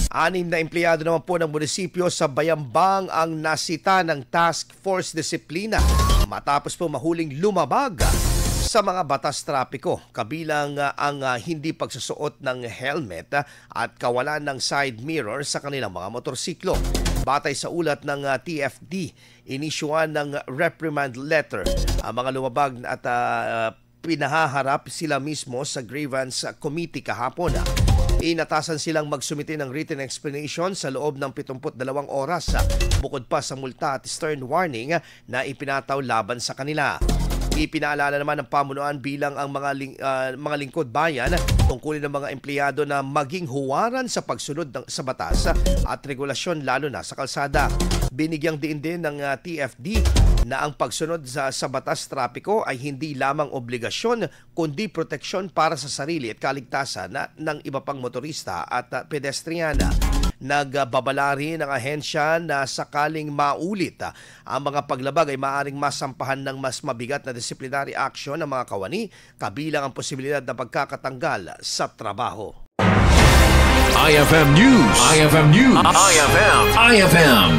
6 na empleyado naman po ng munisipyo sa Bayambang ang nasita ng Task Force Disiplina matapos po mahuling lumabag sa mga batas trapiko, kabilang ang hindi pagsusuot ng helmet at kawalan ng side mirror sa kanilang mga motorsiklo. Batay sa ulat ng TFD, inisyuan ng reprimand letter ang mga lumabag at pinahaharap sila mismo sa grievance committee kahapon. Inatasan silang magsumite ng written explanation sa loob ng 72 oras bukod pa sa multa at stern warning na ipinataw laban sa kanila. Ipinaalala naman ng pamunuan bilang ang mga lingkod bayan tungkulin ng mga empleyado na maging huwaran sa pagsunod sa batas at regulasyon lalo na sa kalsada. Binigyang diin din ng TFD na ang pagsunod sa batas trapiko ay hindi lamang obligasyon kundi proteksyon para sa sarili at kaligtasan ng iba pang motorista at pedestriana. Nagbabala rin ang ahensya na sakaling maulit ang mga paglabag ay maaaring masampahan ng mas mabigat na disciplinary action ng mga kawani, kabilang ang posibilidad na pagkakatanggal sa trabaho. IFM News. IFM News. IFM.